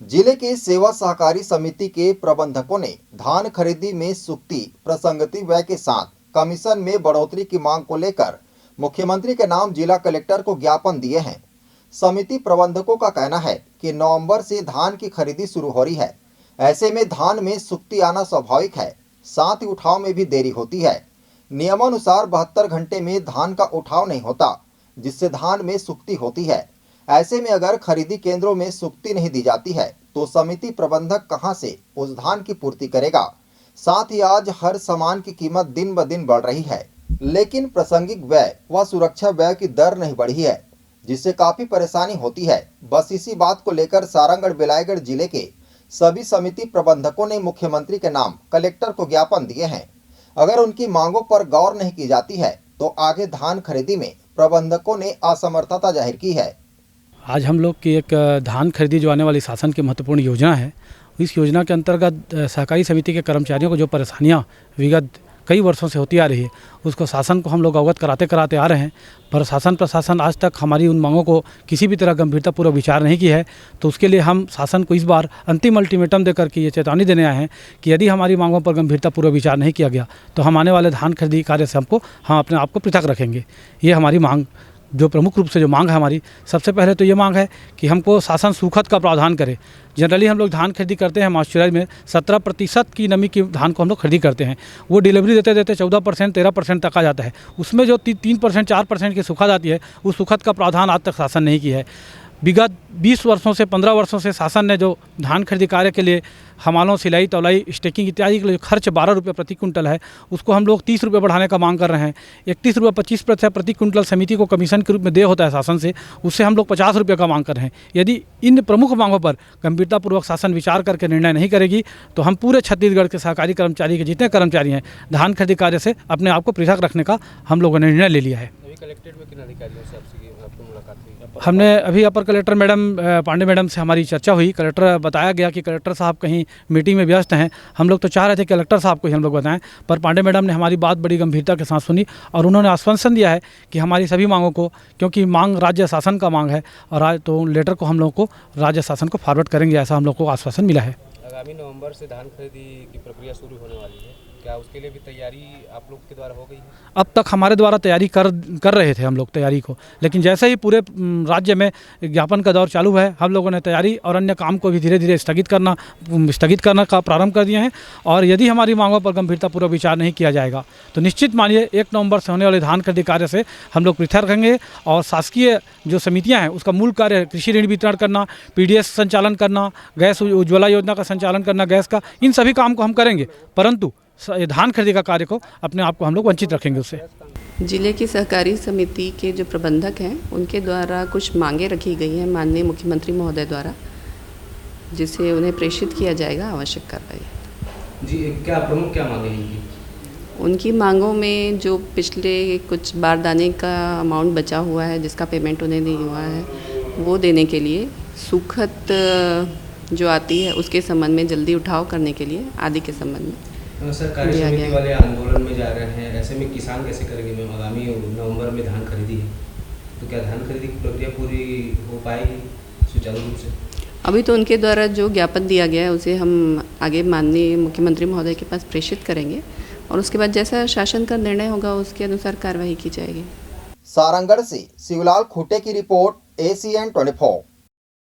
जिले के सेवा सहकारी समिति के प्रबंधकों ने धान खरीदी में सुक्ति प्रसंगति व्यय के साथ कमीशन में बढ़ोतरी की मांग को लेकर मुख्यमंत्री के नाम जिला कलेक्टर को ज्ञापन दिए हैं। समिति प्रबंधकों का कहना है कि नवंबर से धान की खरीदी शुरू हो रही है। ऐसे में धान में सुक्ति आना स्वाभाविक है, साथ ही उठाव में भी देरी होती है। नियमानुसार 72 घंटे में धान का उठाव नहीं होता, जिससे धान में सुक्ति होती है। ऐसे में अगर खरीदी केंद्रों में सुक्ति नहीं दी जाती है तो समिति प्रबंधक कहां से उस धान की पूर्ति करेगा। साथ ही आज हर सामान की कीमत दिन ब दिन बढ़ रही है, लेकिन प्रासंगिक व्यय व सुरक्षा व्यय की दर नहीं बढ़ी है, जिससे काफी परेशानी होती है। बस इसी बात को लेकर सारंगढ़ बेलायगढ़ जिले के सभी समिति प्रबंधकों ने मुख्यमंत्री के नाम कलेक्टर को ज्ञापन दिए हैं। अगर उनकी मांगों पर गौर नहीं की जाती है तो आगे धान खरीदी में प्रबंधकों ने असमर्थता जाहिर की है। आज हम लोग की एक धान खरीदी जो आने वाली शासन की महत्वपूर्ण योजना है, इस योजना के अंतर्गत सहकारी समिति के कर्मचारियों को जो परेशानियां विगत कई वर्षों से होती आ रही है, उसको शासन को हम लोग अवगत कराते आ रहे हैं। पर शासन प्रशासन आज तक हमारी उन मांगों को किसी भी तरह गंभीरतापूर्वक विचार नहीं की है। तो उसके लिए हम शासन को इस बार अंतिम अल्टीमेटम देकर के ये चेतावनी देने आए हैं कि यदि हमारी मांगों पर गंभीरतापूर्वक विचार नहीं किया गया तो हम आने वाले धान खरीदी कार्य से हम अपने आप को पृथक रखेंगे। ये हमारी मांग, जो प्रमुख रूप से जो मांग है हमारी, सबसे पहले तो ये मांग है कि हमको शासन सूखत का प्रावधान करे। जनरली हम लोग धान खरीदी करते हैं मॉइस्चराइज में 17% की नमी की धान को हम लोग खरीदी करते हैं। वो डिलीवरी देते 14% 13% तक आ जाता है। उसमें जो 3% 4% की सूखत आती है, उस सूखत का प्रावधान आज तक शासन नहीं किया है। विगत 20 वर्षों से 15 वर्षों से शासन ने जो धान खरीदी कार्य के लिए हमालों, सिलाई, तौलाई, स्टेकिंग इत्यादि के लिए खर्च 12 रुपये प्रति कुंटल है, उसको हम लोग 30 रुपये बढ़ाने का मांग कर रहे हैं। 31 रुपये 25% प्रति कुंटल समिति को कमीशन के रूप में दे होता है शासन से, उससे हम लोग 50 रुपये का मांग कर रहे हैं। यदि इन प्रमुख मांगों पर गंभीरतापूर्वक शासन विचार करके निर्णय नहीं करेगी तो हम पूरे छत्तीसगढ़ के सहकारी कर्मचारी के जितने कर्मचारी हैं, धान खरीदी कार्य से अपने आप को पृथक रखने का हम लोगों ने निर्णय ले लिया है। कलेक्ट्रेट में किन अधिकारियों से आपकी मुलाकात हुई? हमने अभी अपर कलेक्टर मैडम पांडे मैडम से हमारी चर्चा हुई। कलेक्टर बताया गया कि कलेक्टर साहब कहीं मीटिंग में व्यस्त हैं। हम लोग तो चाह रहे थे कलेक्टर साहब को ही हम लोग बताएं, पर पांडे मैडम ने हमारी बात बड़ी गंभीरता के साथ सुनी और उन्होंने आश्वासन दिया है कि हमारी सभी मांगों को, क्योंकि मांग राज्य शासन का मांग है, और तो लेटर को हम लोग को राज्य शासन को फॉरवर्ड करेंगे, ऐसा हम लोग को आश्वासन मिला है। आगामी नवंबर से धान खरीदी की प्रक्रिया शुरू होने वाली है, क्या उसके लिए भी तैयारी आप लोग के द्वारा हो गई है? अब तक हमारे द्वारा तैयारी कर रहे थे हम लोग तैयारी को, लेकिन जैसे ही पूरे राज्य में ज्ञापन का दौर चालू है, हम लोगों ने तैयारी और अन्य काम को भी धीरे धीरे स्थगित करना का प्रारंभ कर दिए हैं। और यदि हमारी मांगों पर गंभीरतापूर्वक विचार नहीं किया जाएगा तो निश्चित मानिए 1 नवंबर से होने वाले धान खरीदी कार्य से हम लोग पृथक रहेंगे। और शासकीय जो समितियाँ हैं उसका मूल कार्य कृषि ऋण वितरण करना, PDS संचालन करना, गैस उज्ज्वला योजना का संचालन करना, गैस का, इन सभी काम को हम करेंगे, परंतु धान खरीदी का कार्य को अपने आप को हम लोग वंचित रखेंगे उससे। जिले की सहकारी समिति के जो प्रबंधक हैं उनके द्वारा कुछ मांगे रखी गई हैं माननीय मुख्यमंत्री महोदय द्वारा, जिसे उन्हें प्रेषित किया जाएगा आवश्यक कार्रवाई। जी, क्या मांगे हैं उनकी मांगों में जो पिछले कुछ बारदाने का अमाउंट बचा हुआ है, जिसका पेमेंट उन्हें नहीं हुआ है, वो देने के लिए, सूखत जो आती है उसके संबंध में जल्दी उठाव करने के लिए आदि के संबंध में। सरकारी समिति वाले आंदोलन में जा रहे हैं, ऐसे में किसान कैसे करेंगे मैम? आगामी नवंबर में धान खरीदी है, तो क्या धान खरीदी की प्रक्रिया पूरी हो पाएगी सुचारू रूप से? अभी तो उनके द्वारा जो ज्ञापन दिया गया है उसे हम आगे माननीय मुख्यमंत्री महोदय के पास प्रेषित करेंगे और उसके बाद जैसा शासन का निर्णय होगा उसके अनुसार कार्रवाई की जाएगी। सारंगढ़ से शिवलाल खूटे की रिपोर्ट, ACN 24।